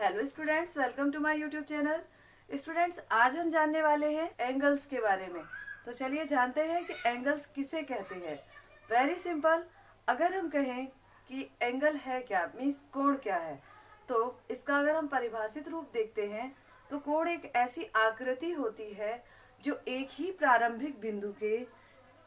Hello students, welcome to my YouTube channel. Students, आज हम जानने वाले हैं एंगल्स के बारे में। तो चलिए जानते हैं कि एंगल्स किसे कहते हैं। वेरी सिंपल, अगर हम कहें कि एंगल है क्या, मीन्स कोण क्या है, तो इसका अगर हम परिभाषित रूप देखते हैं तो कोण एक ऐसी आकृति होती है जो एक ही प्रारंभिक बिंदु के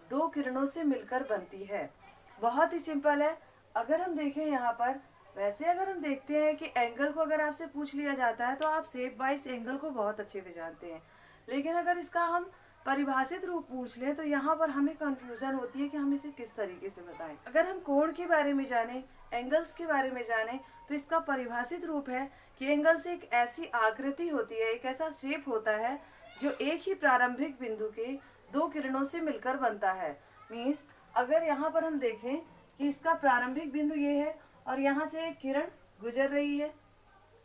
दो किरणों से मिलकर बनती है। बहुत ही सिंपल है। अगर हम देखें यहाँ पर, वैसे अगर हम देखते हैं कि एंगल को अगर आपसे पूछ लिया जाता है तो आप शेप वाइज एंगल को बहुत अच्छे से जानते हैं, लेकिन अगर इसका हम परिभाषित रूप पूछ लें तो यहाँ पर हमें कंफ्यूजन होती है कि हम इसे किस तरीके से बताएं। अगर हम कोण के बारे में जाने, एंगल्स के बारे में जाने, तो इसका परिभाषित रूप है कि एंगल्स एक ऐसी आकृति होती है, एक ऐसा शेप होता है जो एक ही प्रारंभिक बिंदु के दो किरणों से मिलकर बनता है। मीन्स अगर यहाँ पर हम देखें कि इसका प्रारंभिक बिंदु ये है और यहाँ से एक किरण गुजर रही है।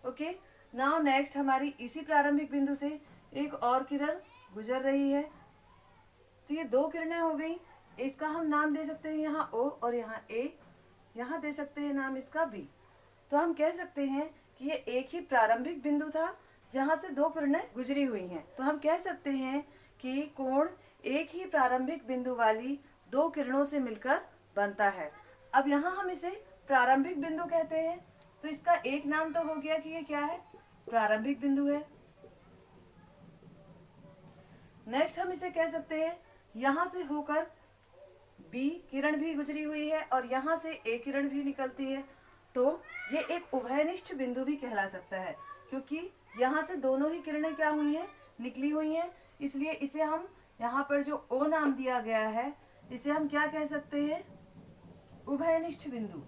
ओके, नाउ नेक्स्ट हमारी इसी प्रारंभिक बिंदु से एक और किरण गुजर रही है। तो ये दो किरणें हो गई। इसका हम नाम दे सकते हैं यहाँ O और यहाँ A, यहाँ दे सकते हैं नाम इसका B। तो हम कह सकते हैं कि ये एक ही प्रारंभिक बिंदु था जहाँ से दो किरणें गुजरी हुई हैं। तो हम कह सकते हैं कि कोण एक ही प्रारंभिक बिंदु वाली दो किरणों से मिलकर बनता है। अब यहाँ हम इसे प्रारंभिक बिंदु कहते हैं, तो इसका एक नाम तो हो गया कि ये क्या है, प्रारंभिक बिंदु है। नेक्स्ट हम इसे कह सकते हैं यहाँ से होकर B किरण भी गुजरी हुई है और यहाँ से A किरण भी निकलती है, तो ये एक उभयनिष्ठ बिंदु भी कहला सकता है, क्योंकि यहाँ से दोनों ही किरणें क्या हुई हैं, निकली हुई हैं। इसलिए इसे हम यहाँ पर जो O नाम दिया गया है, इसे हम क्या कह सकते हैं, उभयनिष्ठ बिंदु।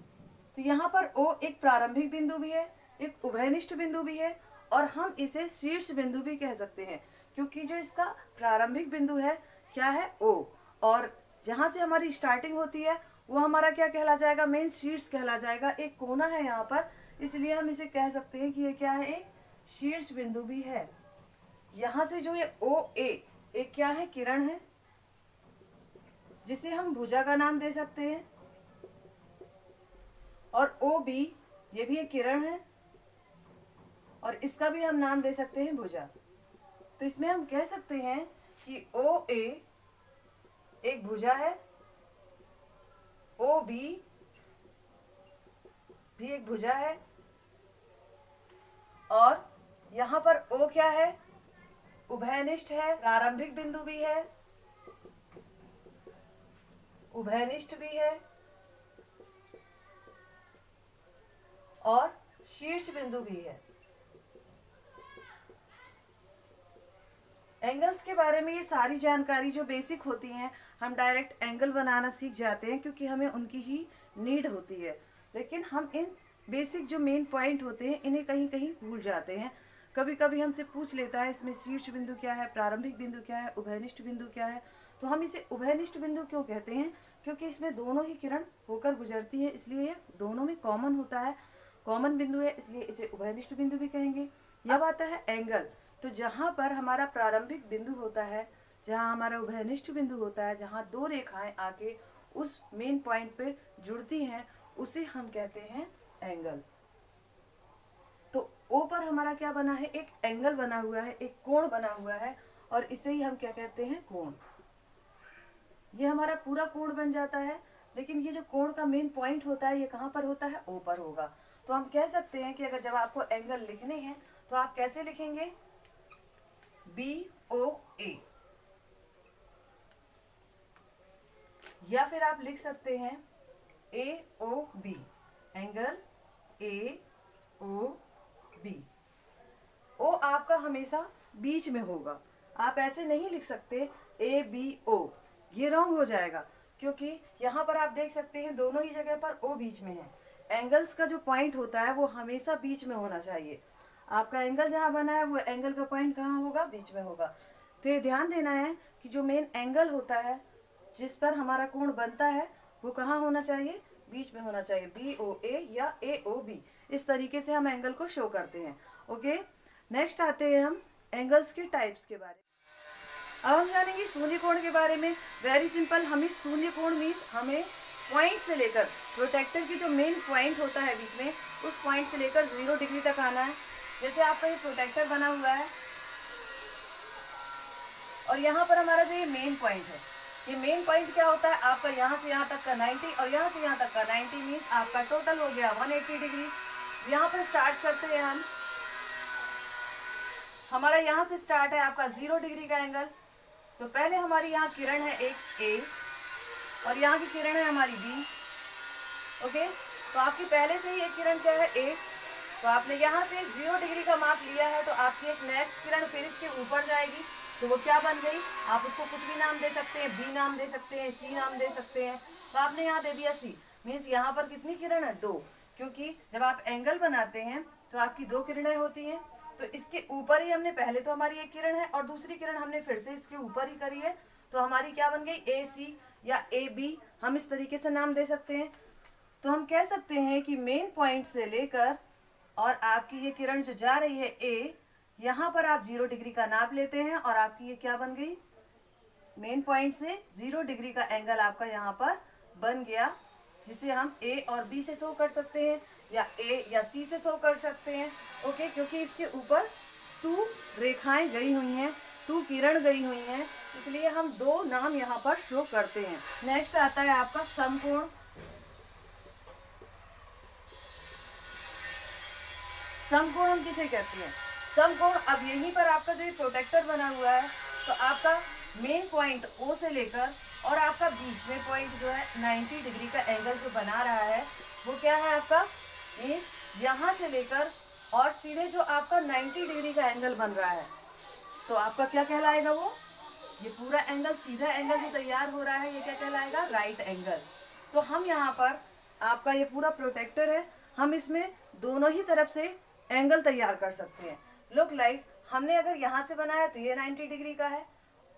तो यहाँ पर O एक प्रारंभिक बिंदु भी है, एक उभयनिष्ठ बिंदु भी है, और हम इसे शीर्ष बिंदु भी कह सकते हैं, क्योंकि जो इसका प्रारंभिक बिंदु है क्या है, O, और जहाँ से हमारी स्टार्टिंग होती है वो हमारा क्या कहला जाएगा, मेन शीर्ष कहला जाएगा। एक कोना है यहाँ पर, इसलिए हम इसे कह सकते हैं कि ये क्या है, एक शीर्ष बिंदु भी है। यहाँ से जो ये OA एक क्या है, किरण है, जिसे हम भुजा का नाम दे सकते हैं, और OB ये भी एक किरण है और इसका भी हम नाम दे सकते हैं भुजा। तो इसमें हम कह सकते हैं कि OA एक भुजा है, OB भी एक भुजा है, और यहाँ पर O क्या है, उभयनिष्ठ है, प्रारंभिक बिंदु भी है, उभयनिष्ठ भी है और शीर्ष बिंदु भी है। एंगल्स के बारे में ये सारी जानकारी जो बेसिक होती हैं, हम डायरेक्ट एंगल बनाना सीख जाते हैं क्योंकि हमें उनकी ही नीड होती है, लेकिन हम इन बेसिक जो मेन पॉइंट होते हैं इन्हें कहीं कहीं भूल जाते हैं। कभी कभी हमसे पूछ लेता है इसमें शीर्ष बिंदु क्या है, प्रारंभिक बिंदु क्या है, उभयनिष्ठ बिंदु क्या है। तो हम इसे उभयनिष्ठ बिंदु क्यों कहते हैं, क्योंकि इसमें दोनों ही किरण होकर गुजरती है, इसलिए ये दोनों में कॉमन होता है, कॉमन बिंदु है, इसलिए इसे उभयनिष्ठ बिंदु भी कहेंगे। अब आता है एंगल। तो जहाँ पर हमारा प्रारंभिक बिंदु होता है, जहाँ हमारा उभयनिष्ठ बिंदु होता है, जहाँ दो रेखाएं आके उस मेन पॉइंट पे जुड़ती हैं, उसे हम कहते हैं एंगल। तो O पर हमारा क्या बना है, एक एंगल बना हुआ है, एक कोण बना हुआ है, और इसे ही हम क्या कहते हैं, कोण। ये हमारा पूरा कोण बन जाता है, लेकिन ये जो कोण का मेन पॉइंट होता है ये कहाँ पर होता है, O पर होगा। तो हम कह सकते हैं कि अगर जब आपको एंगल लिखने हैं तो आप कैसे लिखेंगे, BOA, या फिर आप लिख सकते हैं AOB, एंगल AOB। O आपका हमेशा बीच में होगा, आप ऐसे नहीं लिख सकते ABO, ये रॉन्ग हो जाएगा, क्योंकि यहाँ पर आप देख सकते हैं दोनों ही जगह पर O बीच में है। एंगल्स का जो पॉइंट होता है वो हमेशा बीच में होना चाहिए। आपका एंगल जहाँ बना है वो एंगल का पॉइंट कहाँ होगा, बीच में होगा। तो ये ध्यान देना है कि जो मेन एंगल होता है जिस पर हमारा कोण बनता है वो कहाँ होना चाहिए, बीच में होना चाहिए, BOA या AOB। इस तरीके से हम एंगल को शो करते हैं। ओके, नेक्स्ट आते हैं हम एंगल्स के टाइप्स के बारे में। अब हम जानेंगे शून्य कोण के बारे में। वेरी सिंपल, हमें शून्य कोण मीन्स हमें पॉइंट से लेकर प्रोटेक्टर की जो मेन पॉइंट होता है बीच में, उस पॉइंट से लेकर 0 डिग्री तक आना है। जैसे आपका ये प्रोटेक्टर बना हुआ है और यहाँ पर हमारा जो ये मेन पॉइंट है, ये मेन पॉइंट क्या होता है आपका, यहाँ से यहाँ तक का 90 और यहाँ से यहाँ तक का 90 मीन्स आपका टोटल हो गया 180 डिग्री। यहाँ पर स्टार्ट करते हैं हम, हमारा यहाँ से स्टार्ट है आपका 0 डिग्री का एंगल। तो पहले हमारी यहाँ किरण है एक ए और यहाँ की किरण है हमारी बी। ओके, तो आपकी पहले से ही एक किरण क्या है ए, तो आपने यहाँ से 0 डिग्री का माप लिया है, तो आपकी एक नेक्स्ट किरण फिर इसके ऊपर जाएगी, तो वो क्या बन गई, आप उसको कुछ भी नाम दे सकते हैं, बी नाम दे सकते हैं, सी नाम दे सकते हैं। तो आपने यहाँ दे दिया सी, मीन्स यहाँ पर कितनी किरण है, 2, क्योंकि जब आप एंगल बनाते हैं तो आपकी 2 किरणें होती हैं। तो इसके ऊपर ही हमने, पहले तो हमारी एक किरण है और दूसरी किरण हमने फिर से इसके ऊपर ही करी है, तो हमारी क्या बन गई, ए सी या ए बी, हम इस तरीके से नाम दे सकते हैं। तो हम कह सकते हैं कि मेन पॉइंट से लेकर और आपकी ये किरण जो जा रही है ए, यहाँ पर आप 0 डिग्री का नाप लेते हैं और आपकी ये क्या बन गई, मेन पॉइंट से 0 डिग्री का एंगल आपका यहाँ पर बन गया, जिसे हम ए और बी से शो कर सकते हैं या ए या सी से शो कर सकते हैं। ओके, क्योंकि इसके ऊपर 2 रेखाएं गई हुई हैं, 2 किरण गई हुई हैं, इसलिए हम 2 नाम यहाँ पर शो करते हैं। नेक्स्ट आता है आपका समकोण। समकोण हम किसे कहते हैं, समकोण, अब यहीं पर आपका जो ये प्रोटेक्टर बना हुआ है, तो आपका मेन पॉइंट ओ से लेकर और आपका बीच में पॉइंट जो है 90 डिग्री का एंगल जो बना रहा है, वो क्या है आपका, यहाँ से लेकर और सीधे जो आपका 90 डिग्री का एंगल बन रहा है, तो आपका क्या कहलाएगा, वो ये पूरा एंगल, सीधा एंगल जो तैयार हो रहा है, ये क्या कहलाएगा, राइट एंगल। तो हम यहाँ पर, आपका ये पूरा प्रोटेक्टर है, हम इसमें दोनों ही तरफ से एंगल तैयार कर सकते हैं। लुक लाइक, हमने अगर यहाँ से बनाया तो ये 90 डिग्री का है,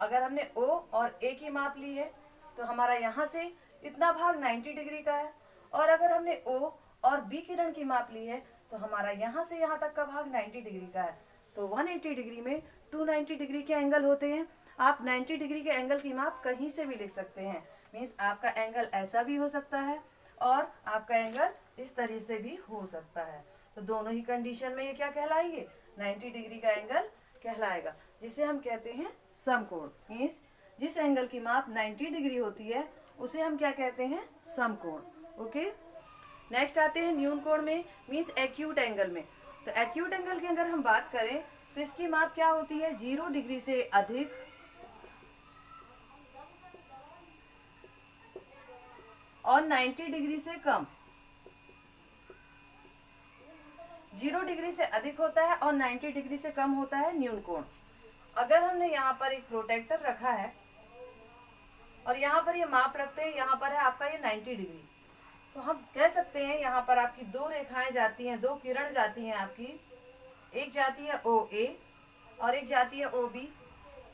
अगर हमने ओ और ए की माप ली है तो हमारा यहाँ से इतना भाग 90 डिग्री का है, और अगर हमने ओ और बी किरण की माप ली है तो हमारा यहाँ से यहाँ तक का भाग 90 डिग्री का है। तो 180 डिग्री में 290 डिग्री के एंगल होते हैं। आप 90 डिग्री के एंगल की माप कहीं से भी लिख सकते हैं, मीन्स आपका एंगल ऐसा भी हो सकता है और आपका एंगल इस तरह से भी हो सकता है। तो दोनों ही कंडीशन में ये क्या कहलाएंगे, 90 डिग्री का एंगल कहलाएगा, जिसे हम कहते हैं समकोण। मीन्स जिस एंगल की माप 90 डिग्री होती है उसे हम क्या कहते हैं, समकोण। ओके, नेक्स्ट आते हैं न्यून कोण में, मीन्स एक्यूट एंगल में। तो एक्यूट एंगल की अगर हम बात करें तो इसकी माप क्या होती है, 0 डिग्री से अधिक और 90 डिग्री से कम। 0 डिग्री से अधिक होता है और 90 डिग्री से कम होता है न्यून कोण। अगर हमने यहाँ पर एक प्रोटेक्टर रखा है और यहाँ पर ये माप रखते हैं, यहाँ पर है आपका ये 90 डिग्री, तो हम कह सकते हैं यहाँ पर आपकी 2 रेखाएं जाती हैं, 2 किरण जाती हैं आपकी, एक जाती है ओ ए और एक जाती है ओ बी।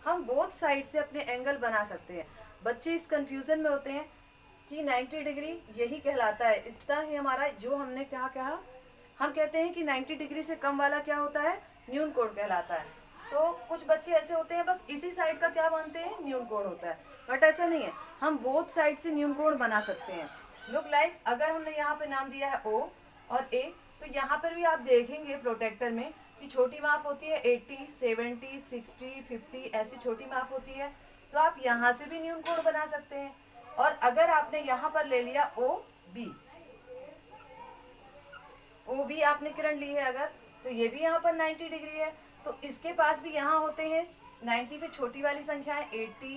हम बोथ साइड से अपने एंगल बना सकते हैं। बच्चे इस कंफ्यूजन में होते हैं कि 90 डिग्री यही कहलाता है, इतना ही हमारा जो हमने क्या कहा, हम कहते हैं कि 90 डिग्री से कम वाला क्या होता है, न्यून कोण कहलाता है। तो कुछ बच्चे ऐसे होते हैं बस इसी साइड का क्या मानते हैं, न्यून कोण होता है, बट ऐसा नहीं है, हम बोथ साइड से न्यून कोण बना सकते हैं। लुक लाइक, अगर हमने यहाँ पे नाम दिया है ओ और ए, तो यहाँ पर भी आप देखेंगे प्रोटेक्टर में कि छोटी माप होती है 80, 70, 60, 50, ऐसी छोटी माप होती है, तो आप यहाँ से भी न्यून कोण बना सकते हैं। और अगर आपने यहाँ पर ले लिया ओ बी, ओ बी आपने किरण ली है अगर, तो ये भी यहाँ पर 90 डिग्री है, तो इसके पास भी यहाँ होते हैं 90 पे छोटी वाली संख्याएं 80,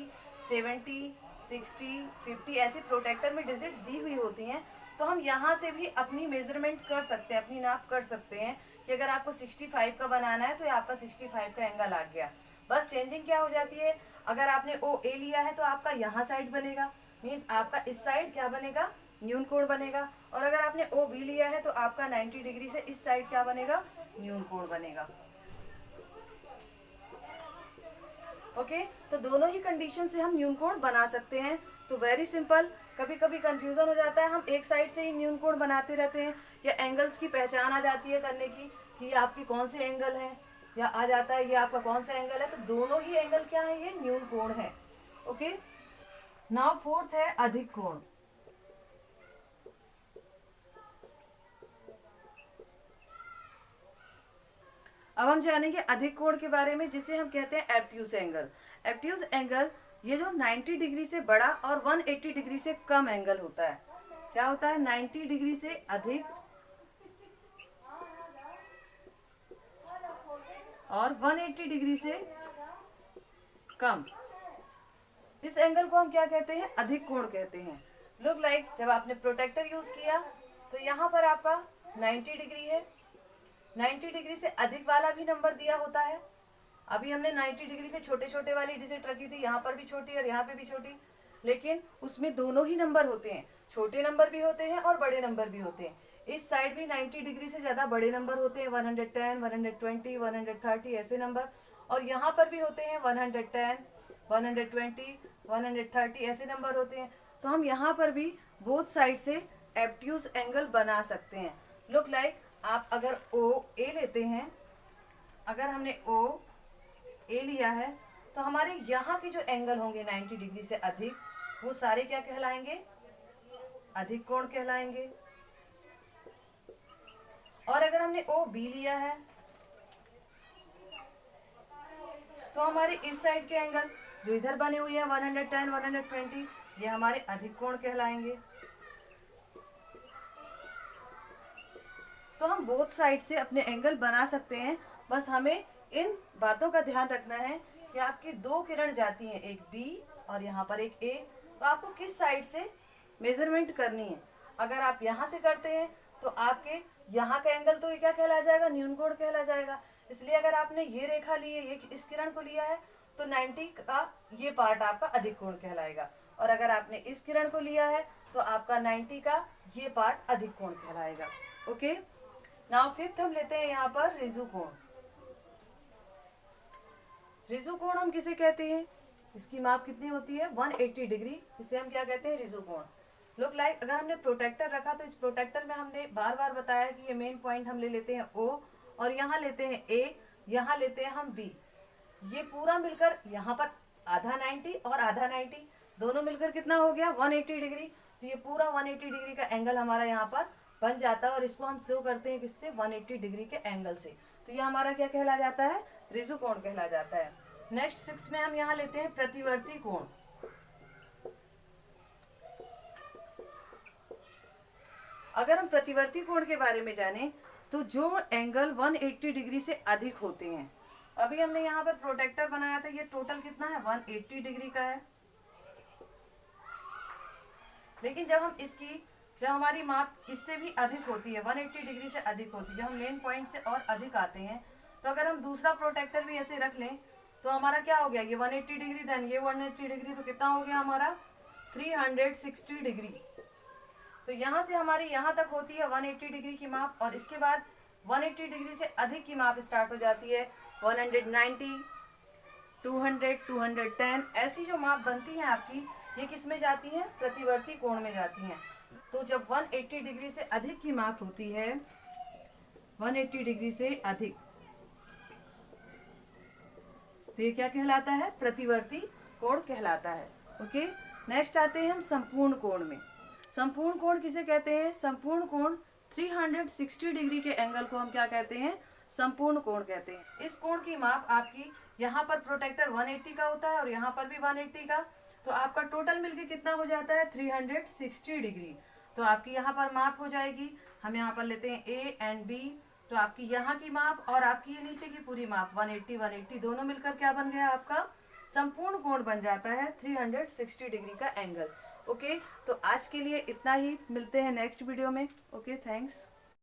70, 60, 50 ऐसे प्रोटेक्टर में डिजिट दी हुई होती हैं। तो हम यहाँ से भी अपनी मेजरमेंट कर सकते हैं, अपनी नाप कर सकते हैं कि अगर आपको 65 का बनाना है तो ये आपका 65 का एंगल आ गया। बस चेंजिंग क्या हो जाती है, अगर आपने ओ ए लिया है तो आपका यहाँ साइड बनेगा, मीन्स आपका इस साइड क्या बनेगा, न्यून कोण बनेगा, और अगर आपने ओ बी लिया है तो आपका 90 डिग्री से इस साइड क्या बनेगा, न्यून कोण बनेगा। ओके, तो दोनों ही कंडीशन से हम न्यून कोण बना सकते हैं। तो वेरी सिंपल, कभी कभी कंफ्यूजन हो जाता है, हम एक साइड से ही न्यून कोण बनाते रहते हैं, या एंगल्स की पहचान आ जाती है करने की कि ये आपके कौन से एंगल हैं, या आ जाता है ये आपका कौन सा एंगल है, तो दोनों ही एंगल क्या है, ये न्यून कोण है। ओके, नाउ फोर्थ है अधिक कोण। अब हम जानेंगे अधिक कोण के बारे में, जिसे हम कहते हैं एब्ट्यूज एंगल। एब्ट्यूज एंगल ये जो 90 डिग्री से बड़ा और 180 डिग्री से कम एंगल होता है। क्या होता है? 90 डिग्री से अधिक और 180 डिग्री से कम। इस एंगल को हम क्या कहते हैं? अधिक कोण कहते हैं। लुक लाइक जब आपने प्रोटेक्टर यूज किया तो यहाँ पर आपका 90 डिग्री है, 90 डिग्री से अधिक वाला भी नंबर दिया होता है। अभी हमने 90 डिग्री पे छोटे छोटे वाली डिजिट रखी थी, यहाँ पर भी छोटी और यहाँ पे भी छोटी, लेकिन उसमें दोनों ही नंबर होते हैं, छोटे नंबर भी होते हैं और बड़े नंबर भी होते हैं। इस साइड भी 90 डिग्री से ज्यादा बड़े नंबर होते हैं, 110, 120, 130 ऐसे नंबर, और यहाँ पर भी होते हैं 110, 120, 130 ऐसे नंबर होते हैं। तो हम यहाँ पर भी बोथ साइड से एब्ट्यूज एंगल बना सकते हैं। लुक लाइक आप अगर ओ ए लेते हैं, अगर हमने ओ ए लिया है तो हमारे यहाँ के जो एंगल होंगे 90 डिग्री से अधिक, वो सारे क्या कहलाएंगे? अधिक कोण कहलाएंगे। और अगर हमने ओ बी लिया है तो हमारे इस साइड के एंगल जो इधर बने हुए हैं 110, 120, ये हमारे अधिक कोण कहलाएंगे। तो हम बोथ साइड से अपने एंगल बना सकते हैं। बस हमें इन बातों का ध्यान रखना है कि आपकी दो किरण जाती हैं, एक बी और यहाँ पर एक ए, तो आपको किस साइड से मेजरमेंट करनी है। अगर आप यहाँ से करते हैं तो आपके यहाँ का एंगल तो ये क्या कहला जाएगा? न्यून कोण कहला जाएगा। इसलिए अगर आपने ये रेखा ली है, ये इस किरण को लिया है, तो 90 का ये पार्ट आपका अधिक कोण कहलाएगा, और अगर आपने इस किरण को लिया है तो आपका 90 का ये पार्ट अधिक कोण कहलाएगा। ओके, नाउ फिफ्थ हम लेते हैं यहाँ पर रिजु कोण। रिजु कोण हम किसे कहते हैं? इसकी माप कितनी होती है? 180 डिग्री। इसे हम क्या कहते हैं? रिजु कोण। लुक लाइक अगर हमने प्रोटेक्टर रखा तो इस प्रोटेक्टर में हमने बार बार बताया कि ये मेन पॉइंट हम ले लेते हैं O, और यहाँ लेते हैं A, यहाँ लेते हैं हम B। ये पूरा मिलकर यहाँ पर आधा 90 और आधा 90, दोनों मिलकर कितना हो गया? 180 डिग्री। तो ये पूरा 180 डिग्री का एंगल हमारा यहाँ पर बन जाता है, और इसको हम शो करते हैं किससे? 180 डिग्री के एंगल से। तो ये हमारा क्या कहला जाता है? रिजु कोण कहला जाता है। नेक्स्ट 6 में हम यहाँ लेते हैं प्रतिवर्ती कोण। अगर हम प्रतिवर्ती कोण के बारे में जानें तो जो एंगल 180 डिग्री से अधिक होते हैं, अभी हमने यहाँ पर प्रोटेक्टर बनाया था, ये टोटल कितना है? 180 डिग्री का है। लेकिन जब हमारी माप इससे भी अधिक होती है, 180 डिग्री से अधिक होती है, जब हम मेन पॉइंट से और अधिक आते हैं, तो अगर हम दूसरा प्रोटेक्टर भी ऐसे रख लें तो हमारा क्या हो गया? ये 180 डिग्री, देन ये 180 डिग्री, तो कितना हो गया हमारा? 360 डिग्री। तो यहाँ से हमारी यहाँ तक होती है 180 डिग्री की माप, और इसके बाद 180 डिग्री से अधिक की माप स्टार्ट हो जाती है 190, 200, 210। ऐसी जो माप बनती है आपकी, ये किस में जाती है? प्रतिवर्ती कोण में जाती हैं। तो जब 180 डिग्री से अधिक की माप होती है, 180 डिग्री से अधिक, तो ये क्या कहलाता है? प्रतिवर्ती कोण कहलाता है। ओके, नेक्स्ट आते हैं हम संपूर्ण कोण में। संपूर्ण कोण किसे कहते हैं? संपूर्ण कोण 360 डिग्री के एंगल को हम क्या कहते हैं? संपूर्ण कोण कहते हैं। इस कोण की माप आपकी यहाँ पर प्रोटेक्टर 180 का होता है और यहाँ पर भी 180 का, तो आपका टोटल मिलके कितना हो जाता है? 360 डिग्री। तो आपकी यहाँ पर माप हो जाएगी, हम यहाँ पर लेते हैं A एंड B, तो आपकी यहाँ की माप और आपकी ये नीचे की पूरी माप 180, 180 दोनों मिलकर क्या बन गया? आपका संपूर्ण कोण बन जाता है 360 डिग्री का एंगल। ओके, तो आज के लिए इतना ही, मिलते हैं नेक्स्ट वीडियो में। Okay, thanks.